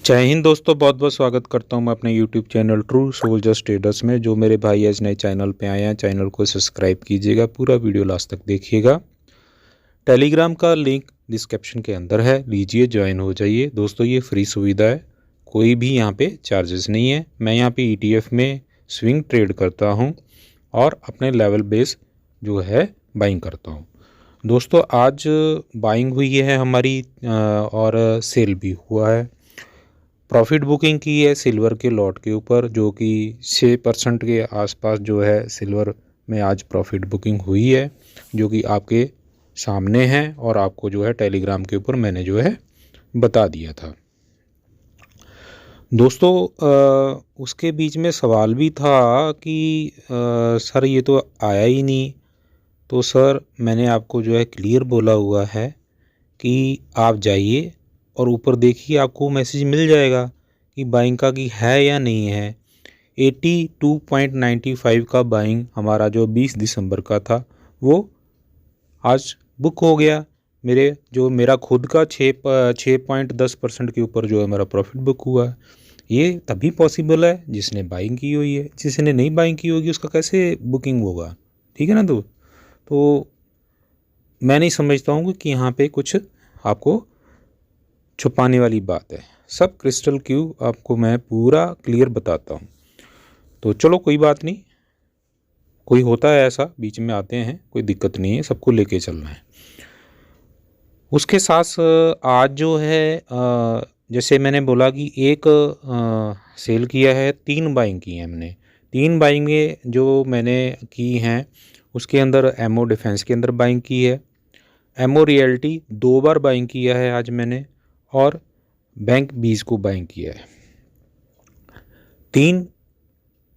जय हिंद दोस्तों, बहुत बहुत स्वागत करता हूं मैं अपने YouTube channel true soldiers traders में। जो मेरे भाई आज नए चैनल पे आए हैं, चैनल को सब्सक्राइब कीजिएगा, पूरा वीडियो लास्ट तक देखिएगा। टेलीग्राम का लिंक डिस्क्रिप्शन के अंदर है, लीजिए, ज्वाइन हो जाइए। दोस्तों ये फ्री सुविधा है, कोई भी यहाँ पे चार्जेस नहीं है। मैं यहाँ पे ETF में स्विंग ट्रेड करता हूँ और अपने लेवल बेस जो है बाइंग करता हूँ। दोस्तों आज बाइंग हुई है हमारी और सेल भी हुआ है। प्रॉफिट बुकिंग की है सिल्वर के लॉट के ऊपर, जो कि 6% के आसपास जो है सिल्वर में आज प्रॉफिट बुकिंग हुई है, जो कि आपके सामने है और आपको जो है टेलीग्राम के ऊपर मैंने जो है बता दिया था। दोस्तों उसके बीच में सवाल भी था कि सर ये तो आया ही नहीं। तो सर मैंने आपको जो है क्लियर बोला हुआ है कि आप जाइए और ऊपर देखिए, आपको मैसेज मिल जाएगा कि बाइंग का की है या नहीं है। 82.95 का बाइंग हमारा जो 20 दिसंबर का था वो आज बुक हो गया। मेरा खुद का 6.10% के ऊपर जो है मेरा प्रॉफिट बुक हुआ है। ये तभी पॉसिबल है जिसने बाइंग की हुई है, जिसने नहीं बाइंग की होगी उसका कैसे बुकिंग होगा। ठीक है ना। तो मैं नहीं समझता हूँ कि यहाँ पे कुछ आपको छुपाने वाली बात है। सब क्रिस्टल क्लियर आपको मैं पूरा क्लियर बताता हूँ। तो चलो कोई बात नहीं, कोई होता है ऐसा, बीच में आते हैं, कोई दिक्कत नहीं है, सबको लेके चलना है। उसके साथ आज जो है जैसे मैंने बोला कि एक सेल किया है, 3 बाइंग की है हमने। 3 बाइंगें जो मैंने की हैं उसके अंदर एमओ डिफेंस के अंदर बाइंग की है, एमओ रियल्टी 2 बार बाइंग किया है आज मैंने, और बैंक 20 को बाइंग किया है। 3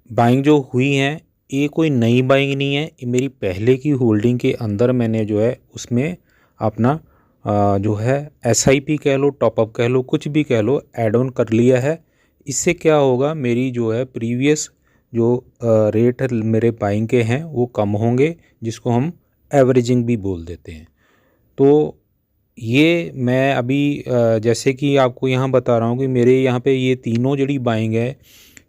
बाइंग जो हुई हैं ये कोई नई बाइंग नहीं है, ये मेरी पहले की होल्डिंग के अंदर मैंने जो है उसमें अपना जो है SIP कह लो, टॉपअप कह लो, कुछ भी कह लो, ऐड ऑन कर लिया है। इससे क्या होगा, मेरी जो है प्रीवियस जो रेट मेरे बाइंग के हैं वो कम होंगे, जिसको हम एवरेजिंग भी बोल देते हैं। तो ये मैं अभी जैसे कि आपको यहाँ बता रहा हूँ कि मेरे यहाँ पे ये तीनों जड़ी बाइंग है,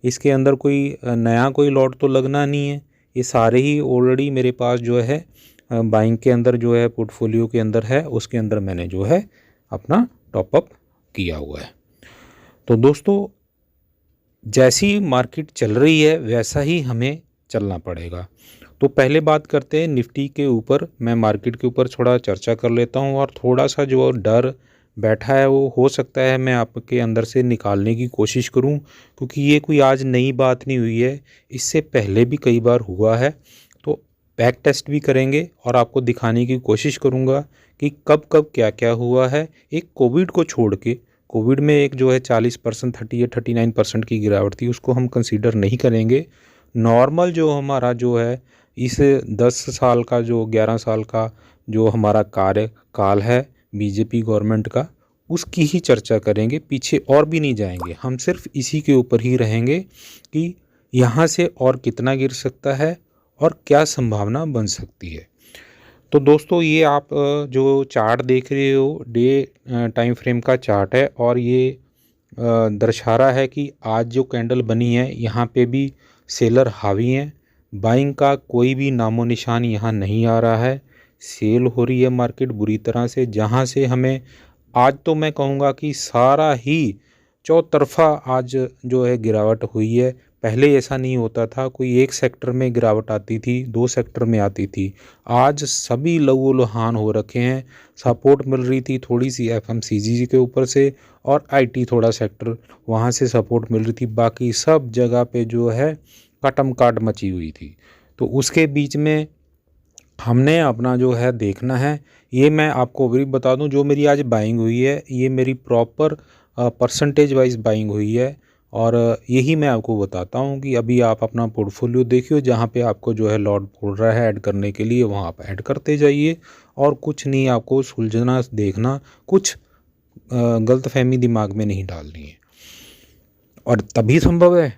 इसके अंदर कोई नया कोई लॉट तो लगना नहीं है। ये सारे ही ऑलरेडी मेरे पास जो है बाइंग के अंदर जो है पोर्टफोलियो के अंदर है, उसके अंदर मैंने जो है अपना टॉपअप किया हुआ है। तो दोस्तों जैसी मार्केट चल रही है वैसा ही हमें चलना पड़ेगा। तो पहले बात करते हैं निफ्टी के ऊपर। मैं मार्केट के ऊपर थोड़ा चर्चा कर लेता हूं, और थोड़ा सा जो डर बैठा है वो हो सकता है मैं आपके अंदर से निकालने की कोशिश करूं, क्योंकि ये कोई आज नई बात नहीं हुई है, इससे पहले भी कई बार हुआ है। तो बैक टेस्ट भी करेंगे और आपको दिखाने की कोशिश करूंगा कि कब कब क्या क्या हुआ है। एक कोविड को छोड़ के, कोविड में एक जो है 40%, 30 या 39% की गिरावट थी, उसको हम कंसीडर नहीं करेंगे। नॉर्मल जो हमारा जो है इस 10 साल का, जो 11 साल का जो हमारा कार्यकाल है बीजेपी गवर्नमेंट का, उसकी ही चर्चा करेंगे, पीछे और भी नहीं जाएंगे। हम सिर्फ इसी के ऊपर ही रहेंगे कि यहाँ से और कितना गिर सकता है और क्या संभावना बन सकती है। तो दोस्तों ये आप जो चार्ट देख रहे हो, डे टाइम फ्रेम का चार्ट है, और ये दर्शा रहा है कि आज जो कैंडल बनी है यहाँ पे भी सेलर हावी हैं। बाइंग का कोई भी नामो निशान यहाँ नहीं आ रहा है। सेल हो रही है मार्केट बुरी तरह से, जहाँ से हमें आज तो मैं कहूँगा कि सारा ही चौतरफा आज जो है गिरावट हुई है। पहले ऐसा नहीं होता था, कोई एक सेक्टर में गिरावट आती थी, 2 सेक्टर में आती थी। आज सभी लहू लुहान हो रखे हैं। सपोर्ट मिल रही थी थोड़ी सी FMCG के ऊपर से, और IT थोड़ा सेक्टर वहाँ से सपोर्ट मिल रही थी, बाकी सब जगह पे जो है कटम काट मची हुई थी। तो उसके बीच में हमने अपना जो है देखना है। ये मैं आपको भी बता दूं, जो मेरी आज बाइंग हुई है ये मेरी प्रॉपर परसेंटेज वाइज बाइंग हुई है, और यही मैं आपको बताता हूँ कि अभी आप अपना पोर्टफोलियो देखिए, जहाँ पे आपको जो है लॉट बोल रहा है ऐड करने के लिए, वहाँ आप ऐड करते जाइए, और कुछ नहीं आपको सुलझना देखना, कुछ गलतफहमी दिमाग में नहीं डालनी है। और तभी संभव है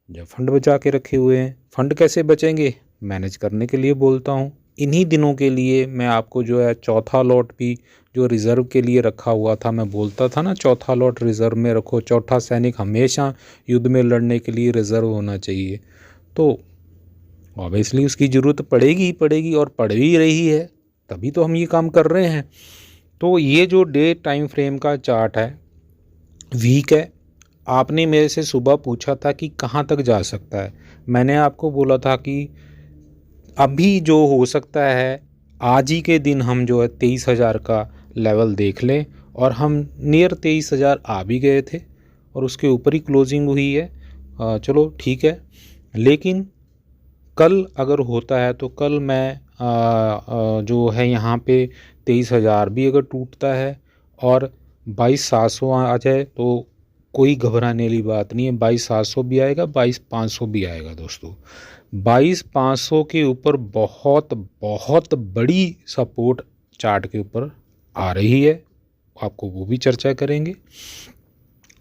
जब फंड बचा के रखे हुए हैं। फंड कैसे बचेंगे, मैनेज करने के लिए बोलता हूँ। इन्हीं दिनों के लिए मैं आपको जो है चौथा लॉट भी जो रिज़र्व के लिए रखा हुआ था, मैं बोलता था ना चौथा लॉट रिज़र्व में रखो, चौथा सैनिक हमेशा युद्ध में लड़ने के लिए रिज़र्व होना चाहिए। तो ऑब्वियसली उसकी ज़रूरत पड़ेगी ही पड़ेगी और पड़ भी रही है, तभी तो हम ये काम कर रहे हैं। तो ये जो डे टाइम फ्रेम का चार्ट है, वीक है। आपने मेरे से सुबह पूछा था कि कहाँ तक जा सकता है। मैंने आपको बोला था कि अभी जो हो सकता है आज ही के दिन हम जो है 23,000 का लेवल देख लें, और हम नियर 23,000 आ भी गए थे और उसके ऊपर ही क्लोजिंग हुई है। चलो ठीक है, लेकिन कल अगर होता है तो कल मैं जो है यहाँ पे 23,000 भी अगर टूटता है और 22,700 आ जाए तो कोई घबराने वाली बात नहीं है। 22,700 भी आएगा, 22,500 भी आएगा दोस्तों। 22,500 के ऊपर बहुत बहुत बड़ी सपोर्ट चार्ट के ऊपर आ रही है, आपको वो भी चर्चा करेंगे।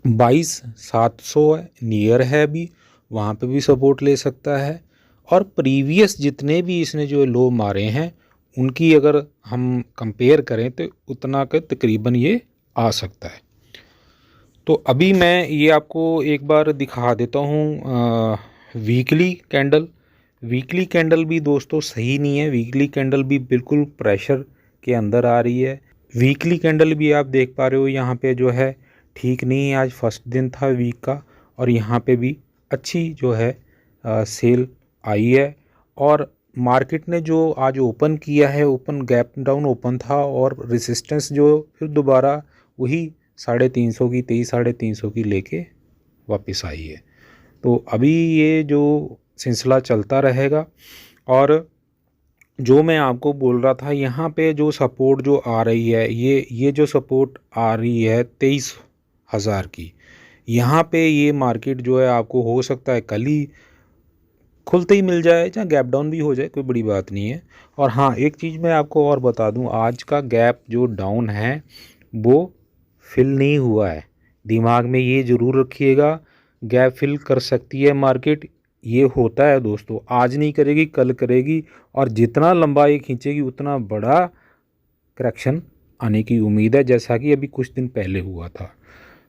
22,700 नियर है अभी, वहाँ पे भी सपोर्ट ले सकता है। और प्रीवियस जितने भी इसने जो लो मारे हैं उनकी अगर हम कंपेयर करें तो उतना का तकरीबन ये आ सकता है। तो अभी मैं ये आपको एक बार दिखा देता हूँ वीकली कैंडल। वीकली कैंडल भी दोस्तों सही नहीं है, वीकली कैंडल भी बिल्कुल प्रेशर के अंदर आ रही है। वीकली कैंडल भी आप देख पा रहे हो यहाँ पे जो है ठीक नहीं है। आज फर्स्ट दिन था वीक का और यहाँ पे भी अच्छी जो है सेल आई है। और मार्केट ने जो आज ओपन किया है, ओपन गैप डाउन ओपन था और रेसिस्टेंस जो फिर दोबारा वही 350 की 23,350 की लेके वापस आई है। तो अभी ये जो सिलसिला चलता रहेगा। और जो मैं आपको बोल रहा था यहाँ पे जो सपोर्ट जो आ रही है, ये जो सपोर्ट आ रही है 23,000 की, यहाँ पे ये मार्केट जो है आपको हो सकता है कल ही खुलते ही मिल जाए, चाहे गैप डाउन भी हो जाए, कोई बड़ी बात नहीं है। और हाँ, एक चीज़ मैं आपको और बता दूं, आज का गैप जो डाउन है वो फिल नहीं हुआ है। दिमाग में ये ज़रूर रखिएगा, गैप फिल कर सकती है मार्केट, ये होता है दोस्तों। आज नहीं करेगी कल करेगी, और जितना लंबा ये खींचेगी उतना बड़ा करेक्शन आने की उम्मीद है, जैसा कि अभी कुछ दिन पहले हुआ था।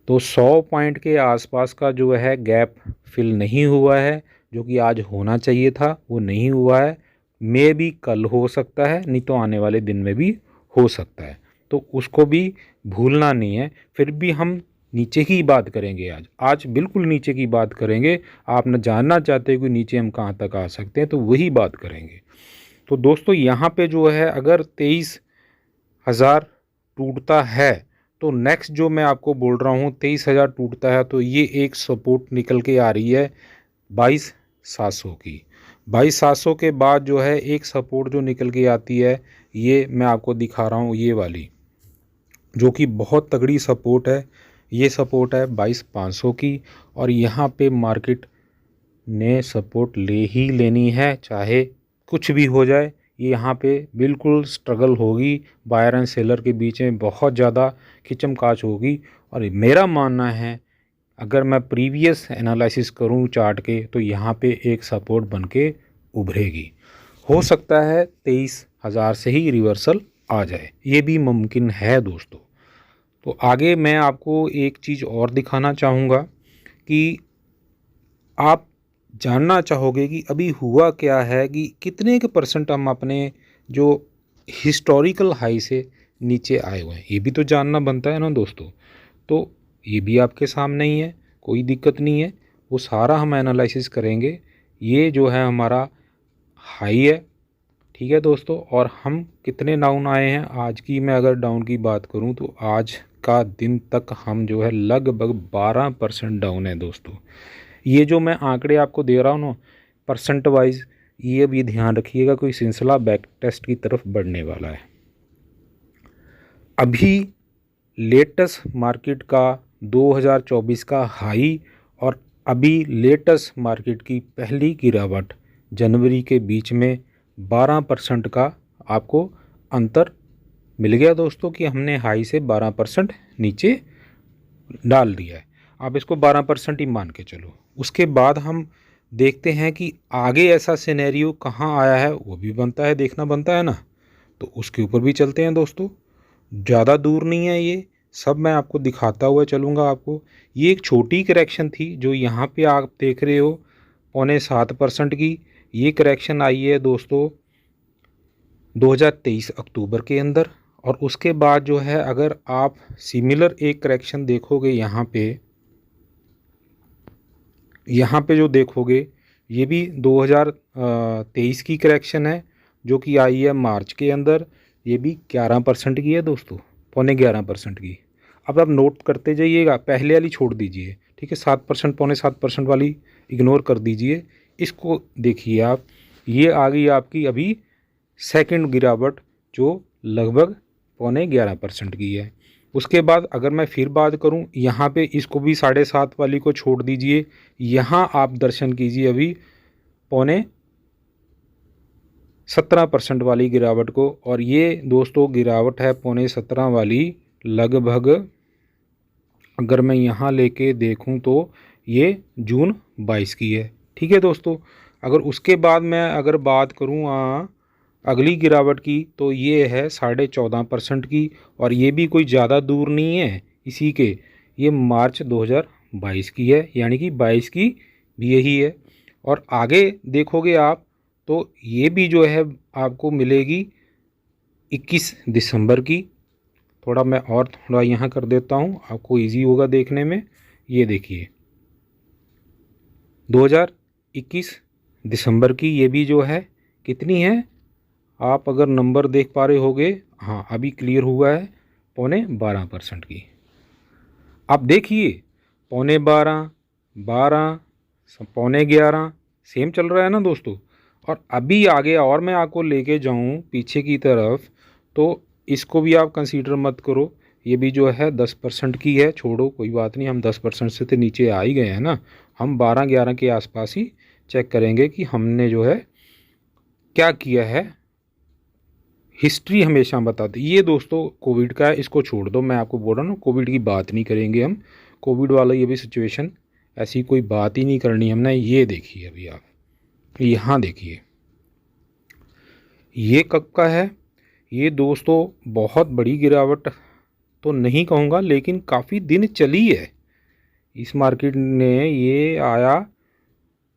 तो 100 पॉइंट के आसपास का जो है गैप फिल नहीं हुआ है, जो कि आज होना चाहिए था वो नहीं हुआ है। मे भी कल हो सकता है, नहीं तो आने वाले दिन में भी हो सकता है, तो उसको भी भूलना नहीं है। फिर भी हम नीचे की बात करेंगे, आज बिल्कुल नीचे की बात करेंगे। आप न जानना चाहते हो कि नीचे हम कहाँ तक आ सकते हैं, तो वही बात करेंगे। तो दोस्तों यहाँ पे जो है अगर 23,000 टूटता है तो नेक्स्ट जो मैं आपको बोल रहा हूँ 23,000 टूटता है तो ये एक सपोर्ट निकल के आ रही है 22,700 की। 22,700 के बाद जो है एक सपोर्ट जो निकल के आती है, ये मैं आपको दिखा रहा हूँ, ये वाली जो कि बहुत तगड़ी सपोर्ट है। ये सपोर्ट है 22,500 की, और यहाँ पे मार्केट ने सपोर्ट ले ही लेनी है, चाहे कुछ भी हो जाए। ये यहाँ पे बिल्कुल स्ट्रगल होगी, बायर एंड सेलर के बीच में बहुत ज़्यादा खिंचमकाच होगी। और मेरा मानना है अगर मैं प्रीवियस एनालिसिस करूँ चार्ट के, तो यहाँ पे एक सपोर्ट बन के उभरेगी। हो सकता है 23,000 से ही रिवर्सल आ जाए, ये भी मुमकिन है दोस्तों। तो आगे मैं आपको एक चीज़ और दिखाना चाहूँगा कि आप जानना चाहोगे कि अभी हुआ क्या है, कि कितने के परसेंट हम अपने जो हिस्टोरिकल हाई से नीचे आए हुए हैं, ये भी तो जानना बनता है ना दोस्तों। तो ये भी आपके सामने ही है, कोई दिक्कत नहीं है, वो सारा हम एनालिसिस करेंगे। ये जो है हमारा हाई है, ठीक है दोस्तों। और हम कितने डाउन आए हैं, आज की मैं अगर डाउन की बात करूं तो आज का दिन तक हम जो है लगभग 12% डाउन है दोस्तों। ये जो मैं आंकड़े आपको दे रहा हूँ ना परसेंट वाइज, ये भी ध्यान रखिएगा, कोई सिलसिला बैक टेस्ट की तरफ बढ़ने वाला है। अभी लेटेस्ट मार्केट का 2024 का हाई और अभी लेटेस्ट मार्केट की पहली गिरावट जनवरी के बीच में 12% का आपको अंतर मिल गया दोस्तों, कि हमने हाई से 12% नीचे डाल दिया है। आप इसको 12% ही मान के चलो। उसके बाद हम देखते हैं कि आगे ऐसा सिनेरियो कहाँ आया है, वो भी बनता है, देखना बनता है ना। तो उसके ऊपर भी चलते हैं दोस्तों, ज़्यादा दूर नहीं है, ये सब मैं आपको दिखाता हुआ चलूँगा आपको। ये एक छोटी करेक्शन थी जो यहाँ पे आप देख रहे हो 6.25% की। ये करेक्शन आई है दोस्तों 2023 अक्टूबर के अंदर। और उसके बाद जो है अगर आप सिमिलर एक करेक्शन देखोगे यहाँ पे जो देखोगे, ये भी 2023 की करेक्शन है जो कि आई है मार्च के अंदर। ये भी 11% की है दोस्तों, 11.25% की। अब आप नोट करते जाइएगा, पहले वाली छोड़ दीजिए, ठीक है, 7%, 7.25% वाली इग्नोर कर दीजिए। इसको देखिए आप, ये आ गई आपकी अभी सेकंड गिरावट जो लगभग 11.25% की है। उसके बाद अगर मैं फिर बात करूं, यहाँ पे इसको भी 7.5 वाली को छोड़ दीजिए, यहाँ आप दर्शन कीजिए अभी 17% वाली गिरावट को। और ये दोस्तों गिरावट है 17.5 वाली लगभग, अगर मैं यहाँ लेके देखूं तो ये जून 22 की है, ठीक है दोस्तों। अगर उसके बाद मैं अगर बात करूँ अगली गिरावट की, तो ये है 14.5% की। और ये भी कोई ज़्यादा दूर नहीं है इसी के, ये मार्च 2022 की है, यानी कि 22 की भी यही है। और आगे देखोगे आप तो ये भी जो है आपको मिलेगी 21 दिसंबर की। थोड़ा मैं और थोड़ा यहाँ कर देता हूँ, आपको इजी होगा देखने में। ये देखिए 2021 दिसंबर की, ये भी जो है कितनी है, आप अगर नंबर देख पा रहे होगे, हाँ अभी क्लियर हुआ है, 12.5% की। आप देखिए 12.5, 12, 11.25 सेम चल रहा है ना दोस्तों। और अभी आगे और मैं आपको लेके जाऊं पीछे की तरफ, तो इसको भी आप कंसीडर मत करो, ये भी जो है 10% की है। छोड़ो कोई बात नहीं, हम 10% से तो नीचे आ ही गए हैं ना। हम 12-11 के आसपास ही चेक करेंगे कि हमने जो है क्या किया है। हिस्ट्री हमेशा बताती, ये दोस्तों कोविड का है, इसको छोड़ दो, मैं आपको बोल रहा हूँ ना, कोविड की बात नहीं करेंगे हम। कोविड वाला ये भी सिचुएशन, ऐसी कोई बात ही नहीं करनी हमने। ये देखिए अभी आप यहाँ देखिए, ये कब का है, ये दोस्तों बहुत बड़ी गिरावट तो नहीं कहूँगा, लेकिन काफ़ी दिन चली है इस मार्केट ने। ये आया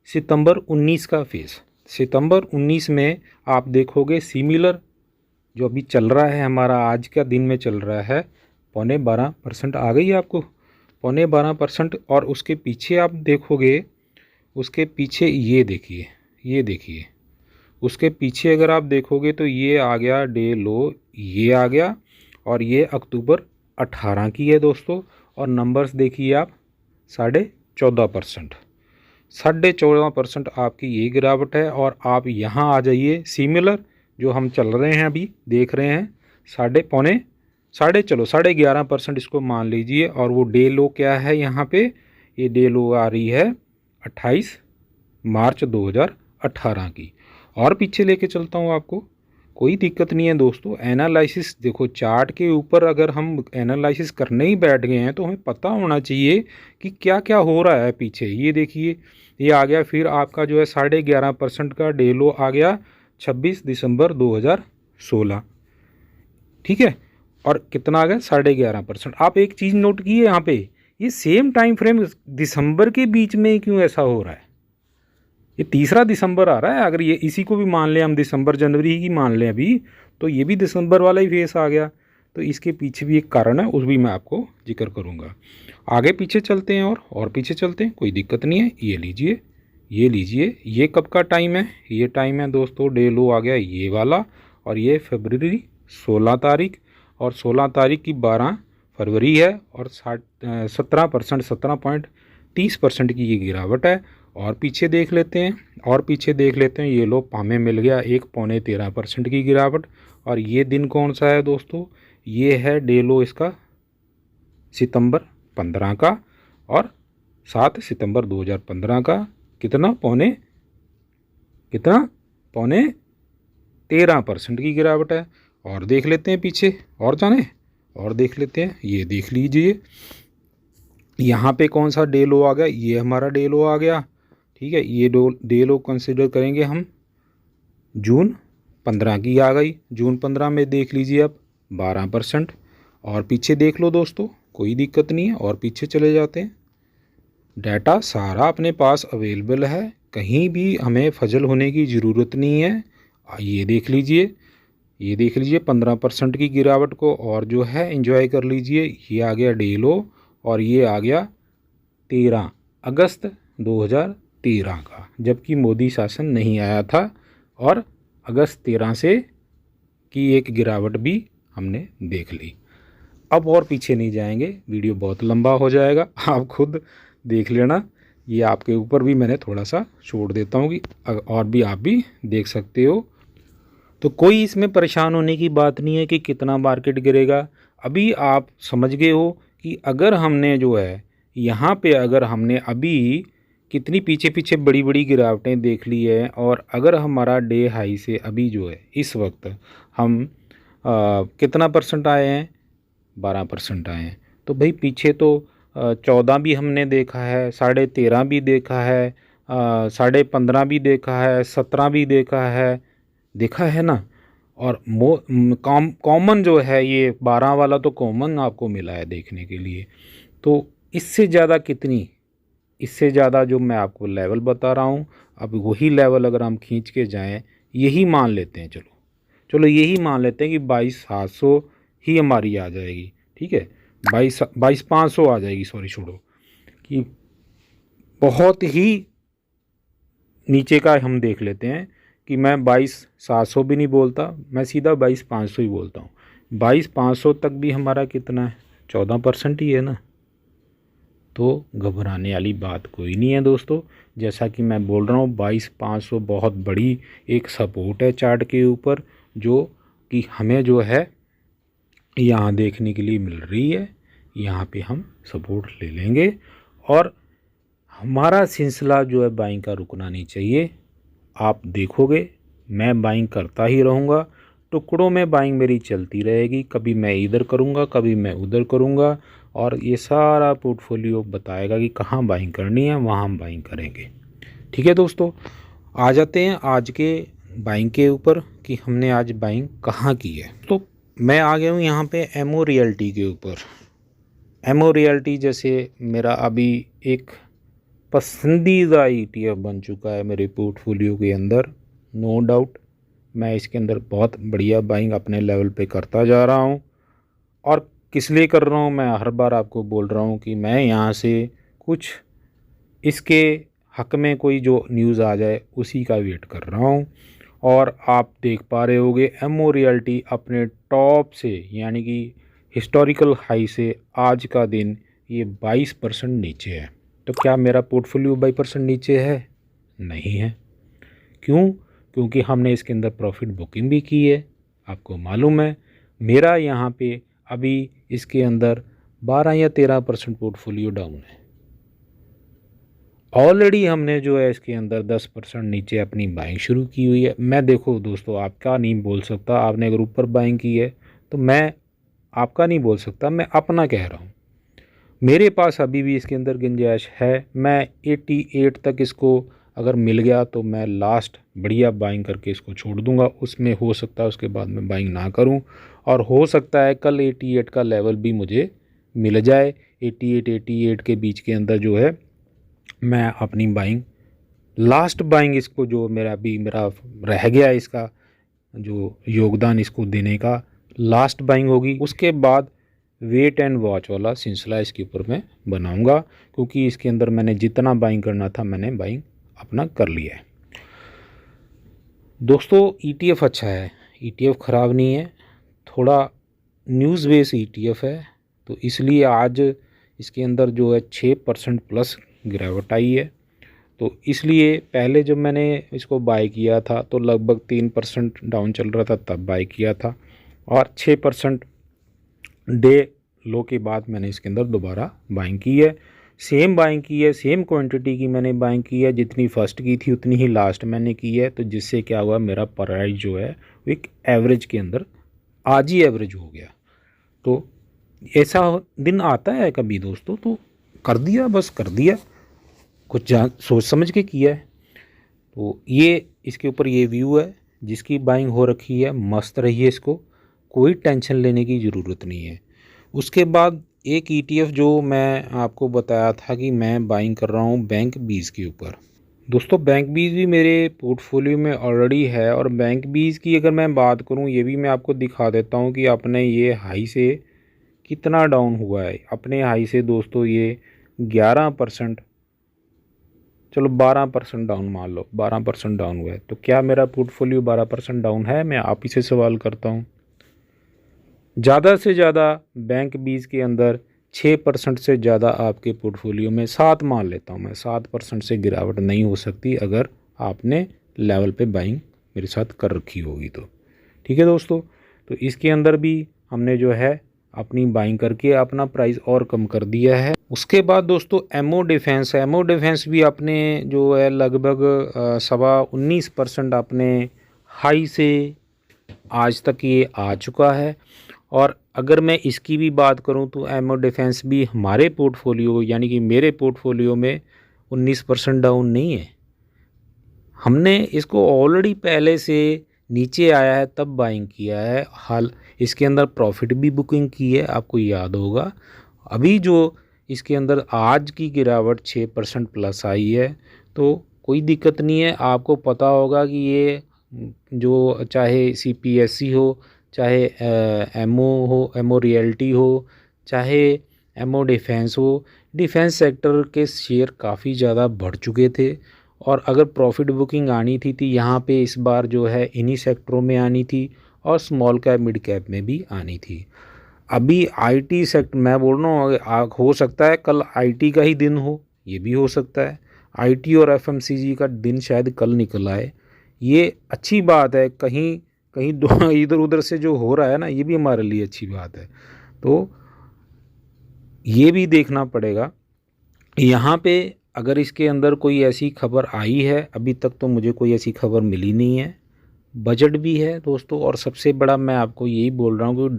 सितंबर 19 का फेज़। सितंबर 19 में आप देखोगे सिमिलर जो अभी चल रहा है हमारा, आज का दिन में चल रहा है, 12.5% आ गई है आपको, 12.5%। और उसके पीछे आप देखोगे, उसके पीछे ये देखिए, ये देखिए, उसके पीछे अगर आप देखोगे तो ये आ गया डे लो, ये आ गया। और ये अक्टूबर 18 की है दोस्तों। और नंबर्स देखिए आप, 14.5%, 14.5% आपकी ये गिरावट है। और आप यहाँ आ जाइए सिमिलर जो हम चल रहे हैं अभी देख रहे हैं, 11.5% इसको मान लीजिए। और वो डे लो क्या है यहाँ पे, ये डे लो आ रही है 28 मार्च 2018 की। और पीछे लेके चलता हूँ आपको, कोई दिक्कत नहीं है दोस्तों। एनालिसिस देखो, चार्ट के ऊपर अगर हम एनालिसिस करने ही बैठ गए हैं तो हमें पता होना चाहिए कि क्या क्या हो रहा है पीछे। ये देखिए, ये आ गया फिर आपका जो है 11.5% का डे लो आ गया 26 दिसंबर 2016, ठीक है। और कितना आ गया, 11.5%। आप एक चीज़ नोट कीजिए यहाँ पे, ये सेम टाइम फ्रेम दिसंबर के बीच में क्यों ऐसा हो रहा है। ये 3 दिसंबर आ रहा है, अगर ये इसी को भी मान लें हम, दिसंबर जनवरी ही मान लें अभी, तो ये भी दिसंबर वाला ही फेस आ गया। तो इसके पीछे भी एक कारण है, उस भी मैं आपको जिक्र करूँगा। आगे पीछे चलते हैं और पीछे चलते हैं, कोई दिक्कत नहीं है। ये लीजिए, ये लीजिए, ये कब का टाइम है, ये टाइम है दोस्तों, डे लो आ गया ये वाला। और ये फरवरी 16 तारीख, और 16 तारीख की 12 फरवरी है। और 17%, 17.30% की ये गिरावट है। और पीछे देख लेते हैं, और पीछे देख लेते हैं, ये लो हमें मिल गया एक 13.5% की गिरावट। और ये दिन कौन सा है दोस्तों, ये है डे लो इसका सितंबर 15 का, और 7 सितंबर 2015 का। कितना, 13% की गिरावट है। और देख लेते हैं पीछे, और जाने और देख लेते हैं। ये देख लीजिए यहाँ पे कौन सा डे लो आ गया, ये हमारा डे लो आ गया, ठीक है, ये डे लो कंसिडर करेंगे हम। जून 15 की आ गई, जून 15 में देख लीजिए अब 12%। और पीछे देख लो दोस्तों, कोई दिक्कत नहीं है, और पीछे चले जाते हैं। डाटा सारा अपने पास अवेलेबल है, कहीं भी हमें फजल होने की ज़रूरत नहीं है। ये देख लीजिए, ये देख लीजिए 15% की गिरावट को, और जो है एंजॉय कर लीजिए। ये आ गया डे लो, और ये आ गया 13 अगस्त 2013 का, जबकि मोदी शासन नहीं आया था, और अगस्त 13 से की एक गिरावट भी हमने देख ली। अब और पीछे नहीं जाएंगे, वीडियो बहुत लंबा हो जाएगा, आप खुद देख लेना। ये आपके ऊपर भी मैंने थोड़ा सा छोड़ देता हूँ कि और भी आप भी देख सकते हो। तो कोई इसमें परेशान होने की बात नहीं है कि कितना मार्केट गिरेगा। अभी आप समझ गए हो कि अगर हमने जो है यहाँ पे, अगर हमने अभी कितनी पीछे पीछे बड़ी बड़ी गिरावटें देख ली है, और अगर हमारा डे हाई से अभी जो है इस वक्त हम कितना परसेंट आए हैं, 12% आए हैं। तो भाई पीछे तो 14 भी हमने देखा है, 13.5 भी देखा है, 15.5 भी देखा है, 17 भी देखा है ना। और कॉमन जो है ये 12 वाला तो कॉमन आपको मिला है देखने के लिए। तो इससे ज़्यादा कितनी, इससे ज़्यादा जो मैं आपको लेवल बता रहा हूँ, अब वही लेवल अगर हम खींच के जाएं, यही मान लेते हैं, चलो यही मान लेते हैं कि 22,700 ही हमारी आ जाएगी। ठीक है, 22,500 आ जाएगी, सॉरी छोड़ो, कि बहुत ही नीचे का हम देख लेते हैं कि मैं 22,700 भी नहीं बोलता, मैं सीधा 22,500 ही बोलता हूँ। 22,500 तक भी हमारा कितना है, 14% ही है ना। तो घबराने वाली बात कोई नहीं है दोस्तों। जैसा कि मैं बोल रहा हूँ, 22,500 बहुत बड़ी एक सपोर्ट है चार्ट के ऊपर, जो कि हमें जो है यहाँ देखने के लिए मिल रही है। यहाँ पे हम सपोर्ट ले लेंगे, और हमारा सिलसिला जो है बाइंग का रुकना नहीं चाहिए। आप देखोगे मैं बाइंग करता ही रहूँगा, टुकड़ों में बाइंग मेरी चलती रहेगी, कभी मैं इधर करूँगा, कभी मैं उधर करूँगा, और ये सारा पोर्टफोलियो बताएगा कि कहाँ बाइंग करनी है, वहाँ हम बाइंग करेंगे। ठीक है दोस्तों, आ जाते हैं आज के बाइंग के ऊपर कि हमने आज बाइंग कहाँ की है। तो मैं आ गया हूँ यहाँ पे एमओ रियल्टी के ऊपर। एमओ रियल्टी जैसे मेरा अभी एक पसंदीदा ETF बन चुका है मेरे पोर्टफोलियो के अंदर, नो डाउट। मैं इसके अंदर बहुत बढ़िया बाइंग अपने लेवल पे करता जा रहा हूँ। और किस लिए कर रहा हूँ, मैं हर बार आपको बोल रहा हूँ कि मैं यहाँ से कुछ इसके हक में कोई जो न्यूज़ आ जाए उसी का वेट कर रहा हूँ। और आप देख पा रहे होगे एमओ रियल्टी अपने टॉप से, यानी कि हिस्टोरिकल हाई से आज का दिन ये 22% नीचे है। तो क्या मेरा पोर्टफोलियो 22% नीचे है? नहीं है। क्यों? क्योंकि हमने इसके अंदर प्रॉफिट बुकिंग भी की है। आपको मालूम है मेरा यहाँ पे अभी इसके अंदर 12 या 13% पोर्टफोलियो डाउन है। ऑलरेडी हमने जो है इसके अंदर 10% नीचे अपनी बाइंग शुरू की हुई है। मैं देखो दोस्तों, आपका नहीं बोल सकता, आपने अगर ऊपर बाइंग की है तो मैं आपका नहीं बोल सकता, मैं अपना कह रहा हूँ। मेरे पास अभी भी इसके अंदर गुंजाइश है। मैं 88 तक इसको अगर मिल गया तो मैं लास्ट बढ़िया बाइंग करके इसको छोड़ दूंगा। उसमें हो सकता है उसके बाद मैं बाइंग ना करूं, और हो सकता है कल 88 का लेवल भी मुझे मिल जाए। 88 के बीच के अंदर जो है मैं अपनी बाइंग, लास्ट बाइंग इसको जो मेरा रह गया, इसका जो योगदान इसको देने का लास्ट बाइंग होगी। उसके बाद वेट एंड वॉच वाला सिलसिला इसके ऊपर मैं बनाऊंगा, क्योंकि इसके अंदर मैंने जितना बाइंग करना था मैंने बाइंग अपना कर लिया है। दोस्तों ETF अच्छा है, ETF ख़राब नहीं है, थोड़ा न्यूज़ बेस ETF है। तो इसलिए आज इसके अंदर जो है 6% प्लस गिरावट आई है। तो इसलिए पहले जब मैंने इसको बाय किया था तो लगभग 3% डाउन चल रहा था, तब बाय किया था, और 6% डे लो के बाद मैंने इसके अंदर दोबारा बाइंग की है। सेम बाइंग की है, सेम क्वांटिटी की मैंने बाइंग की है, जितनी फर्स्ट की थी उतनी ही लास्ट मैंने की है। तो जिससे क्या हुआ, मेरा प्राइस जो है वो एक एवरेज के अंदर आज ही एवरेज हो गया। तो ऐसा दिन आता है कभी दोस्तों, तो कर दिया, बस कर दिया। कुछ जान सोच समझ के किया है। तो ये इसके ऊपर ये व्यू है, जिसकी बाइंग हो रखी है मस्त रही है, इसको कोई टेंशन लेने की ज़रूरत नहीं है। उसके बाद एक ETF जो मैं आपको बताया था कि मैं बाइंग कर रहा हूँ बैंक बीज के ऊपर। दोस्तों बैंक बीज भी मेरे पोर्टफोलियो में ऑलरेडी है, और बैंक बीज की अगर मैं बात करूँ ये भी मैं आपको दिखा देता हूँ कि अपने ये हाई से कितना डाउन हुआ है। अपने हाई से दोस्तों ये 11%, चलो 12% डाउन मान लो, 12% डाउन हुआ है। तो क्या मेरा पोर्टफोलियो 12% डाउन है? मैं आप ही से सवाल करता हूँ। ज़्यादा से ज़्यादा बैंक बीज के अंदर 6% से ज़्यादा आपके पोर्टफोलियो में, 7 मान लेता हूँ मैं, 7% से गिरावट नहीं हो सकती अगर आपने लेवल पे बाइंग मेरे साथ कर रखी होगी तो। ठीक है दोस्तों, तो इसके अंदर भी हमने जो है अपनी बाइंग करके अपना प्राइस और कम कर दिया है। उसके बाद दोस्तों एमओ डिफेंस भी अपने जो है लगभग 19% अपने हाई से आज तक ये आ चुका है। और अगर मैं इसकी भी बात करूं तो एमओ डिफेंस भी हमारे पोर्टफोलियो यानी कि मेरे पोर्टफोलियो में 19% डाउन नहीं है। हमने इसको ऑलरेडी पहले से नीचे आया है तब बाइंग किया है। हाल इसके अंदर प्रॉफिट भी बुकिंग की है, आपको याद होगा। अभी जो इसके अंदर आज की गिरावट 6% प्लस आई है, तो कोई दिक्कत नहीं है। आपको पता होगा कि ये जो चाहे CPSE हो, चाहे एमओ रियल्टी हो, चाहे एमओ डिफेंस हो, डिफेंस सेक्टर के शेयर काफ़ी ज़्यादा बढ़ चुके थे। और अगर प्रॉफिट बुकिंग आनी थी यहाँ पे इस बार जो है इन्हीं सेक्टरों में आनी थी, और स्मॉल कैप मिड कैप में भी आनी थी। अभी IT सेक्टर मैं बोल रहा हूँ, हो सकता है कल IT का ही दिन हो, ये भी हो सकता है। IT और FMCG का दिन शायद कल निकल आए, ये अच्छी बात है। कहीं कहीं दो इधर उधर से जो हो रहा है ना, ये भी हमारे लिए अच्छी बात है। तो ये भी देखना पड़ेगा। यहाँ पे अगर इसके अंदर कोई ऐसी खबर आई है, अभी तक तो मुझे कोई ऐसी खबर मिली नहीं है। बजट भी है दोस्तों, और सबसे बड़ा मैं आपको यही बोल रहा हूँ कि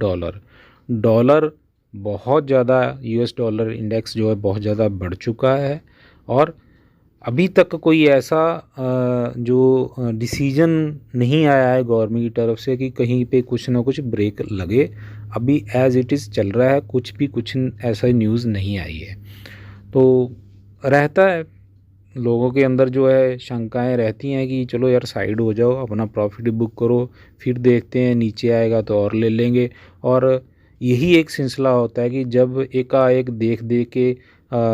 डॉलर बहुत ज़्यादा, US डॉलर इंडेक्स जो है बहुत ज़्यादा बढ़ चुका है। और अभी तक कोई ऐसा जो डिसीजन नहीं आया है गवर्नमेंट की तरफ से कि कहीं पे कुछ ना कुछ ब्रेक लगे। अभी एज़ इट इज़ चल रहा है, कुछ ऐसा न्यूज़ नहीं आई है। तो रहता है लोगों के अंदर जो है शंकाएं रहती हैं कि चलो यार साइड हो जाओ, अपना प्रॉफिट बुक करो, फिर देखते हैं नीचे आएगा तो और ले लेंगे। और यही एक सिलसिला होता है कि जब एकाएक देख के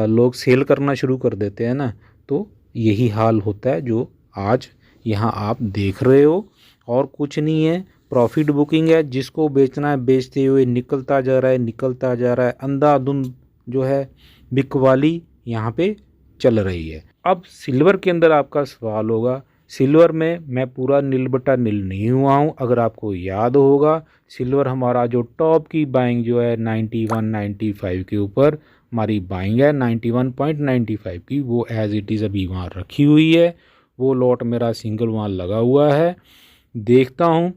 लोग सेल करना शुरू कर देते हैं ना, तो यही हाल होता है जो आज यहाँ आप देख रहे हो। और कुछ नहीं है, प्रॉफिट बुकिंग है। जिसको बेचना है बेचते हुए निकलता जा रहा है। अंधाधुंध जो है बिकवाली यहाँ पे चल रही है। अब सिल्वर के अंदर आपका सवाल होगा, सिल्वर में मैं पूरा नील बटा नील नहीं हुआ हूँ। अगर आपको याद होगा, सिल्वर हमारा जो टॉप की बाइंग जो है 91-95 के ऊपर हमारी बाइंग है 91.95 की, वो एज इट इज़ अभी वहाँ रखी हुई है। वो लॉट मेरा सिंगल वहाँ लगा हुआ है। देखता हूँ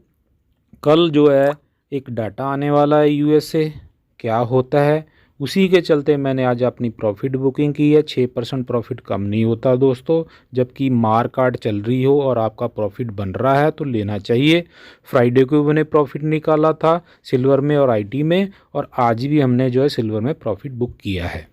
कल जो है एक डाटा आने वाला है US से, क्या होता है। उसी के चलते मैंने आज अपनी प्रॉफिट बुकिंग की है। 6% प्रॉफिट कम नहीं होता दोस्तों, जबकि मार कार्ड चल रही हो और आपका प्रॉफिट बन रहा है तो लेना चाहिए। फ्राइडे को मैंने प्रॉफिट निकाला था सिल्वर में और IT में, और आज भी हमने जो है सिल्वर में प्रॉफिट बुक किया है।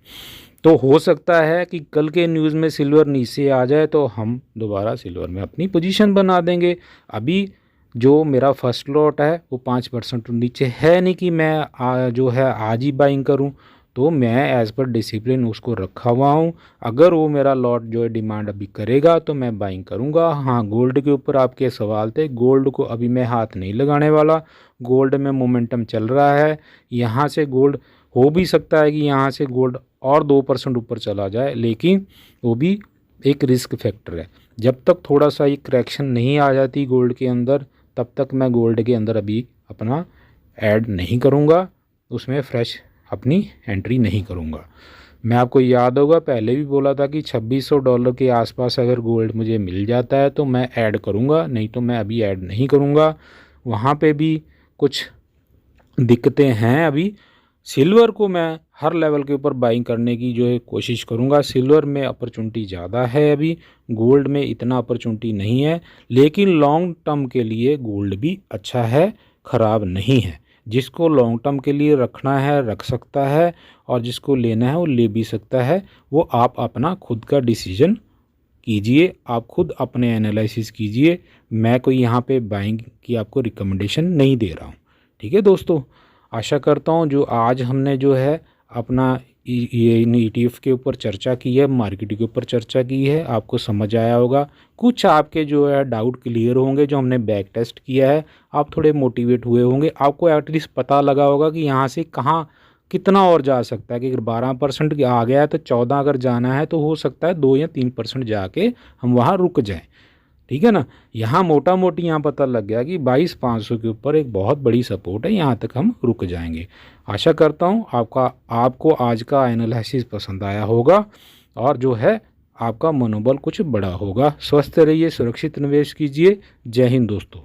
तो हो सकता है कि कल के न्यूज़ में सिल्वर नीचे आ जाए तो हम दोबारा सिल्वर में अपनी पोजीशन बना देंगे। अभी जो मेरा फर्स्ट लॉट है वो 5% नीचे है नहीं कि मैं जो है आज ही बाइंग करूं। तो मैं एज़ पर डिसिप्लिन उसको रखा हुआ हूँ। अगर वो मेरा लॉट जो है डिमांड अभी करेगा तो मैं बाइंग करूँगा। हाँ, गोल्ड के ऊपर आपके सवाल थे, गोल्ड को अभी मैं हाथ नहीं लगाने वाला। गोल्ड में मोमेंटम चल रहा है, यहाँ से गोल्ड हो भी सकता है कि यहाँ से गोल्ड और 2% ऊपर चला जाए, लेकिन वो भी एक रिस्क फैक्टर है। जब तक थोड़ा सा ये करेक्शन नहीं आ जाती गोल्ड के अंदर, तब तक मैं गोल्ड के अंदर अभी अपना ऐड नहीं करूँगा, उसमें फ्रेश अपनी एंट्री नहीं करूँगा। मैं आपको याद होगा पहले भी बोला था कि $2600 के आसपास अगर गोल्ड मुझे मिल जाता है तो मैं ऐड करूँगा, नहीं तो मैं अभी ऐड नहीं करूँगा। वहाँ पे भी कुछ दिक्कतें हैं अभी। सिल्वर को मैं हर लेवल के ऊपर बाइंग करने की जो है कोशिश करूंगा। सिल्वर में अपॉर्चुनिटी ज़्यादा है अभी, गोल्ड में इतना अपॉर्चुनिटी नहीं है, लेकिन लॉन्ग टर्म के लिए गोल्ड भी अच्छा है, ख़राब नहीं है। जिसको लॉन्ग टर्म के लिए रखना है रख सकता है, और जिसको लेना है वो ले भी सकता है। वो आप अपना खुद का डिसीजन कीजिए, आप खुद अपने एनालिसिस कीजिए। मैं कोई यहाँ पे बाइंग की आपको रिकमेंडेशन नहीं दे रहा हूँ। ठीक है दोस्तों, आशा करता हूँ जो आज हमने जो है अपना ये ETF के ऊपर चर्चा की है, मार्केट के ऊपर चर्चा की है, आपको समझ आया होगा। कुछ आपके जो है डाउट क्लियर होंगे, जो हमने बैक टेस्ट किया है, आप थोड़े मोटिवेट हुए होंगे, आपको एटलीस्ट पता लगा होगा कि यहाँ से कहाँ कितना और जा सकता है। कि अगर 12% आ गया है तो 14 अगर जाना है तो हो सकता है 2 या 3% जाके हम वहाँ रुक जाएं। ठीक है ना। यहाँ मोटा मोटी यहाँ पता लग गया कि 22,500 के ऊपर एक बहुत बड़ी सपोर्ट है, यहाँ तक हम रुक जाएंगे। आशा करता हूँ आपको आज का एनालिसिस पसंद आया होगा, और जो है आपका मनोबल कुछ बड़ा होगा। स्वस्थ रहिए, सुरक्षित निवेश कीजिए। जय हिंद दोस्तों।